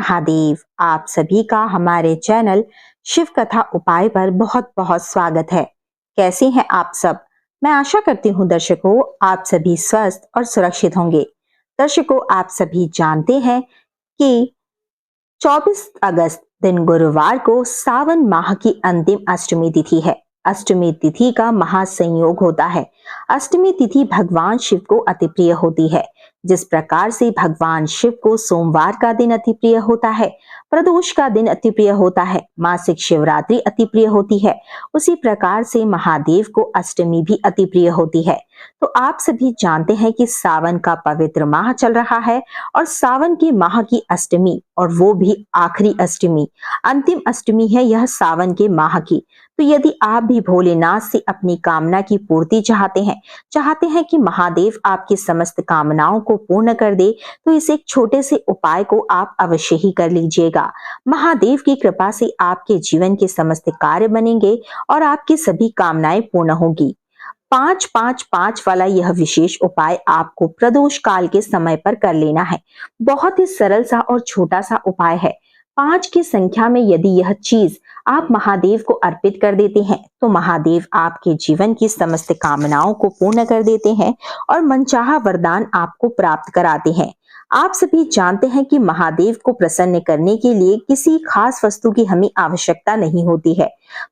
महादेव, आप सभी का हमारे चैनल शिव कथा उपाय पर बहुत बहुत स्वागत है। कैसे हैं आप सब? मैं आशा करती हूँ दर्शकों आप सभी स्वस्थ और सुरक्षित होंगे। दर्शकों, आप सभी जानते हैं कि 24 अगस्त दिन गुरुवार को सावन माह की अंतिम अष्टमी तिथि है। अष्टमी तिथि का महासंयोग होता है। अष्टमी तिथि भगवान शिव को अति प्रिय होती है। जिस प्रकार से भगवान शिव को सोमवार का दिन अति प्रिय होता है, प्रदोष का दिन अति प्रिय होता है, मासिक शिवरात्रि अति प्रिय होती है, उसी प्रकार से महादेव को अष्टमी भी अति प्रिय होती है। तो आप सभी जानते हैं कि सावन का पवित्र माह चल रहा है और सावन के माह की अष्टमी, और वो भी आखिरी अष्टमी, अंतिम अष्टमी है यह सावन के माह की। तो यदि आप भी भोलेनाथ से अपनी कामना की पूर्ति चाहते हैं कि महादेव आपकी समस्त कामनाओं को पूर्ण कर दे, तो इस एक छोटे से उपाय को आप अवश्य ही कर लीजिएगा। महादेव की कृपा से आपके जीवन के समस्त कार्य बनेंगे और आपकी सभी कामनाएं पूर्ण होगी। 5-5-5 वाला यह विशेष उपाय आपको प्रदोष काल के समय पर कर लेना है। बहुत ही सरल सा और छोटा सा उपाय है। 5 की संख्या में यदि यह चीज आप महादेव को अर्पित कर देते हैं, तो महादेव आपके जीवन की समस्त कामनाओं को पूर्ण कर देते हैं और मनचाहा वरदान आपको प्राप्त कराते हैं। आप सभी जानते हैं कि महादेव को प्रसन्न करने के लिए किसी खास वस्तु की हमें आवश्यकता नहीं होती है।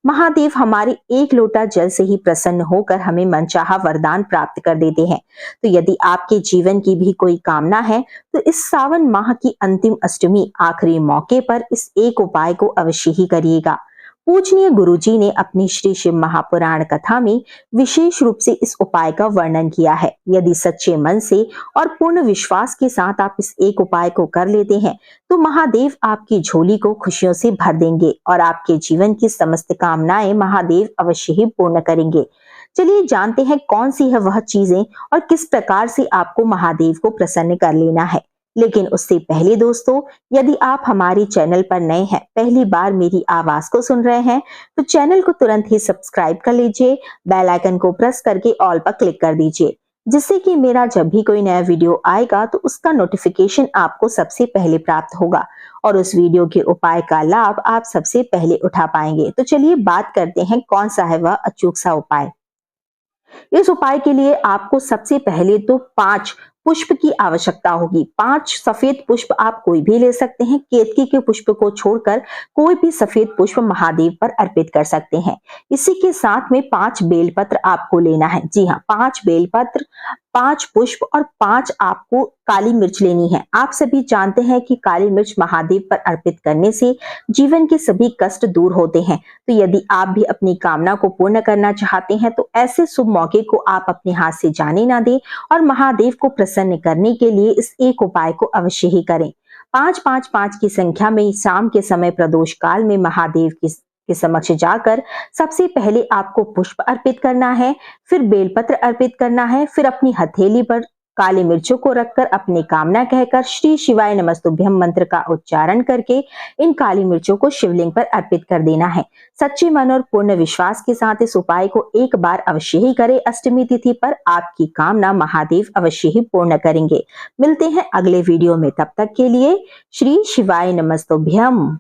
महादेव हमारे एक लोटा जल से ही प्रसन्न होकर हमें मनचाहा वरदान प्राप्त कर देते हैं। तो यदि आपके जीवन की भी कोई कामना है, तो इस सावन माह की अंतिम अष्टमी आखिरी मौके पर इस एक उपाय को अवश्य ही करिएगा। पूजनीय गुरुजी ने अपनी श्री शिव महापुराण कथा में विशेष रूप से इस उपाय का वर्णन किया है। यदि सच्चे मन से और पूर्ण विश्वास के साथ आप इस एक उपाय को कर लेते हैं, तो महादेव आपकी झोली को खुशियों से भर देंगे और आपके जीवन की समस्त कामनाएं महादेव अवश्य ही पूर्ण करेंगे। चलिए जानते हैं कौन सी है वह चीजें और किस प्रकार से आपको महादेव को प्रसन्न कर लेना है। लेकिन उससे पहले दोस्तों, यदि आप हमारे चैनल पर नए हैं, पहली बार मेरी आवाज को सुन रहे हैं, तो चैनल को तुरंत ही सब्सक्राइब कर लीजिए, बेल आइकन को प्रेस करके ऑल पर क्लिक कर दीजिए, जिससे कि मेरा जब भी कोई नया वीडियो आएगा तो उसका नोटिफिकेशन आपको सबसे पहले प्राप्त होगा और उस वीडियो के उपाय का लाभ आप सबसे पहले उठा पाएंगे। तो चलिए बात करते हैं कौन सा है वह अचूक सा उपाय। इस उपाय के लिए आपको सबसे पहले तो 5 पुष्प की आवश्यकता होगी। 5 सफेद पुष्प आप कोई भी ले सकते हैं। केतकी के पुष्प को छोड़कर कोई भी सफेद पुष्प महादेव पर अर्पित कर सकते हैं। इसी के साथ में 5 बेलपत्र आपको लेना है। जी हाँ, 5 बेलपत्र, 5 पुष्प और 5 आपको काली मिर्च लेनी है। आप सभी जानते हैं कि काली मिर्च महादेव पर अर्पित करने से जीवन के सभी कष्ट दूर होते हैं। तो यदि आप भी अपनी कामना को पूर्ण करना चाहते हैं, तो ऐसे शुभ मौके को आप अपने हाथ से जाने ना दें और महादेव को प्रसन्न करने के लिए इस एक उपाय को अवश्य ही करें। 5-5-5 की संख्या में शाम के समय प्रदोष काल में महादेव के समक्ष जाकर सबसे पहले आपको पुष्प अर्पित करना है, फिर बेलपत्र अर्पित करना है, फिर अपनी हथेली पर काली मिर्चों को रखकर अपनी कामना कहकर श्री शिवाय नमस्तुभ्यम मंत्र का उच्चारण करके इन काली मिर्चों को शिवलिंग पर अर्पित कर देना है। सच्चे मन और पूर्ण विश्वास के साथ इस उपाय को एक बार अवश्य ही करें। अष्टमी तिथि पर आपकी कामना महादेव अवश्य ही पूर्ण करेंगे। मिलते हैं अगले वीडियो में, तब तक के लिए श्री शिवाय नमस्तुभ्यम।